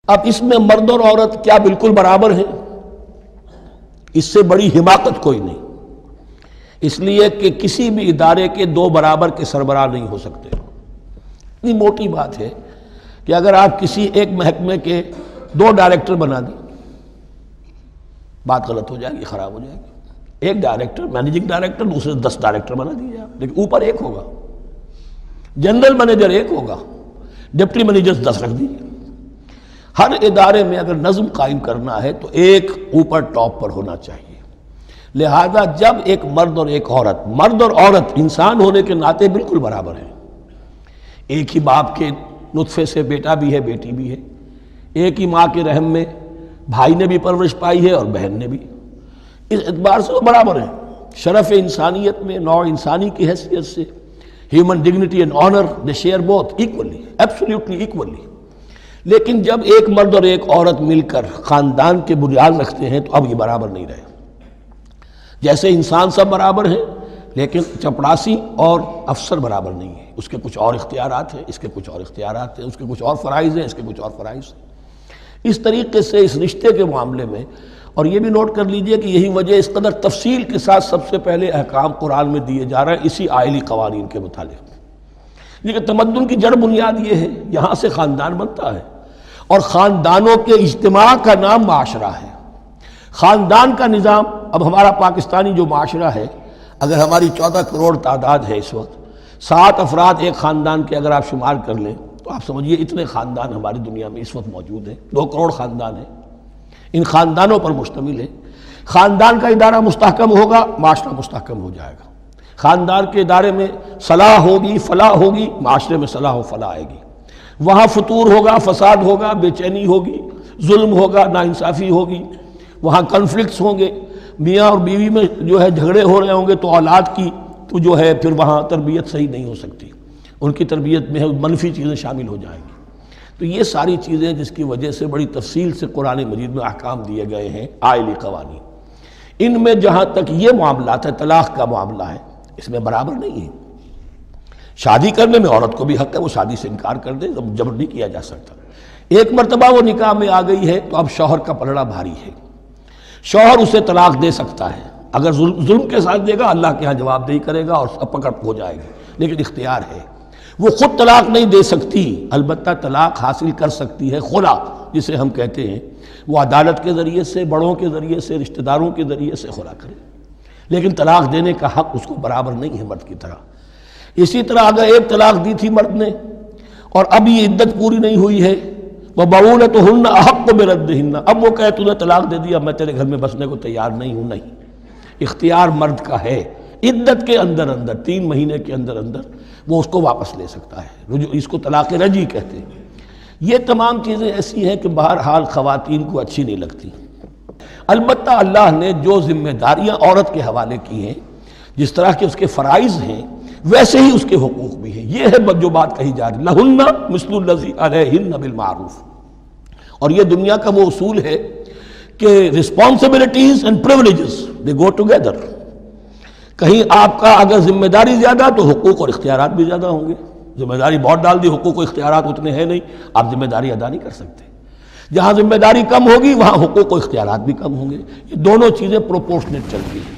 اب اس میں مرد اور عورت کیا بالکل برابر ہیں؟ اس سے بڑی حماقت کوئی نہیں، اس لیے کہ کسی بھی ادارے کے دو برابر کے سربراہ نہیں ہو سکتے۔ اتنی موٹی بات ہے کہ اگر آپ کسی ایک محکمے کے دو ڈائریکٹر بنا دیں، بات غلط ہو جائے گی، خراب ہو جائے گی۔ ایک ڈائریکٹر، مینیجنگ ڈائریکٹر، دوسرے 10 ڈائریکٹر بنا دیجیے آپ، لیکن اوپر ایک ہوگا، جنرل مینیجر ایک ہوگا، ڈپٹی مینیجر 10 رکھ دیجیے۔ ہر ادارے میں اگر نظم قائم کرنا ہے تو ایک اوپر ٹاپ پر ہونا چاہیے۔ لہذا جب ایک مرد اور ایک عورت، مرد اور عورت انسان ہونے کے ناطے بالکل برابر ہیں، ایک ہی باپ کے نطفے سے بیٹا بھی ہے، بیٹی بھی ہے، ایک ہی ماں کے رحم میں بھائی نے بھی پرورش پائی ہے اور بہن نے بھی، اس اعتبار سے وہ برابر ہیں۔ شرف انسانیت میں، نوع انسانی کی حیثیت سے، human dignity and honour, they share both equally, absolutely equally. لیکن جب ایک مرد اور ایک عورت مل کر خاندان کے بنیاد رکھتے ہیں تو اب یہ برابر نہیں رہے۔ جیسے انسان سب برابر ہیں، لیکن چپڑاسی اور افسر برابر نہیں ہے، اس کے کچھ اور اختیارات ہیں، اس کے کچھ اور اختیارات ہیں، اس کے کچھ اور فرائض ہیں، اس کے کچھ اور فرائض ہیں۔ اس طریقے سے اس رشتے کے معاملے میں، اور یہ بھی نوٹ کر لیجئے کہ یہی وجہ اس قدر تفصیل کے ساتھ سب سے پہلے احکام قرآن میں دیے جا رہے ہیں اسی آئلی قوانین کے متعلق۔ لیکن تمدن کی جڑ بنیاد یہ ہے، یہاں سے خاندان بنتا ہے، اور خاندانوں کے اجتماع کا نام معاشرہ ہے۔ خاندان کا نظام، اب ہمارا پاکستانی جو معاشرہ ہے، اگر ہماری 14 کروڑ تعداد ہے اس وقت، 7 افراد ایک خاندان کے اگر آپ شمار کر لیں تو آپ سمجھیے اتنے خاندان ہماری دنیا میں اس وقت موجود ہیں، 2 کروڑ خاندان ہیں، ان خاندانوں پر مشتمل ہے۔ خاندان کا ادارہ مستحکم ہوگا، معاشرہ مستحکم ہو جائے گا۔ خاندان کے ادارے میں صلاح ہوگی، فلاح ہوگی، معاشرے میں صلاح و فلاح آئے گی۔ وہاں فتور ہوگا، فساد ہوگا، بے چینی ہوگی، ظلم ہوگا، ناانصافی ہوگی، وہاں کنفلکٹس ہوں گے، میاں اور بیوی میں جو ہے جھگڑے ہو رہے ہوں گے تو اولاد کی تو جو ہے پھر وہاں تربیت صحیح نہیں ہو سکتی، ان کی تربیت میں منفی چیزیں شامل ہو جائیں گی۔ تو یہ ساری چیزیں جس کی وجہ سے بڑی تفصیل سے قرآن مجید میں احکام دیے گئے ہیں آئلی قوانین۔ ان میں جہاں تک یہ معاملات ہے، طلاق کا معاملہ ہے، اس میں برابر نہیں ہے۔ شادی کرنے میں عورت کو بھی حق ہے، وہ شادی سے انکار کر دے، جبر نہیں کیا جا سکتا۔ ایک مرتبہ وہ نکاح میں آ گئی ہے تو اب شوہر کا پلڑا بھاری ہے، شوہر اسے طلاق دے سکتا ہے، اگر ظلم کے ساتھ دے گا اللہ کے ہاں جواب دہی کرے گا اور پکڑ ہو جائے گی، لیکن اختیار ہے۔ وہ خود طلاق نہیں دے سکتی، البتہ طلاق حاصل کر سکتی ہے، خلا جسے ہم کہتے ہیں، وہ عدالت کے ذریعے سے، بڑوں کے ذریعے سے، رشتہ داروں کے ذریعے سے خلا کرے، لیکن طلاق دینے کا حق اس کو برابر نہیں ہے مرد کی طرح۔ اسی طرح اگر ایک طلاق دی تھی مرد نے اور اب یہ عدت پوری نہیں ہوئی ہے، وَبَعُولَتُهُنَّ أَحَقُّ بِرَدِّهِنَّ، اب وہ کہے تو نے طلاق دے دیا، میں تیرے گھر میں بسنے کو تیار نہیں ہوں، نہیں، اختیار مرد کا ہے، عدت کے اندر 3 مہینے کے اندر وہ اس کو واپس لے سکتا ہے، اس کو طلاق رجعی کہتے ہیں۔ یہ تمام چیزیں ایسی ہیں کہ بہرحال خواتین کو اچھی نہیں لگتی۔ البتہ اللہ نے جو ذمہ داریاں عورت کے حوالے کی ہیں، جس طرح کے اس کے فرائض ہیں، ویسے ہی اس کے حقوق بھی ہیں۔ یہ ہے جو بات کہی جا رہی، لہن مثل الذی علیہن بالمعروف، اور یہ دنیا کا وہ اصول ہے کہ responsibilities and privileges they go together۔ کہیں آپ کا اگر ذمہ داری زیادہ تو حقوق اور اختیارات بھی زیادہ ہوں گے، ذمہ داری بہت ڈال دی، حقوق و اختیارات اتنے ہیں نہیں، آپ ذمہ داری ادا نہیں کر سکتے۔ جہاں ذمہ داری کم ہوگی وہاں حقوق و اختیارات بھی کم ہوں گے، یہ دونوں چیزیں پروپورشنیٹ چلتی ہیں۔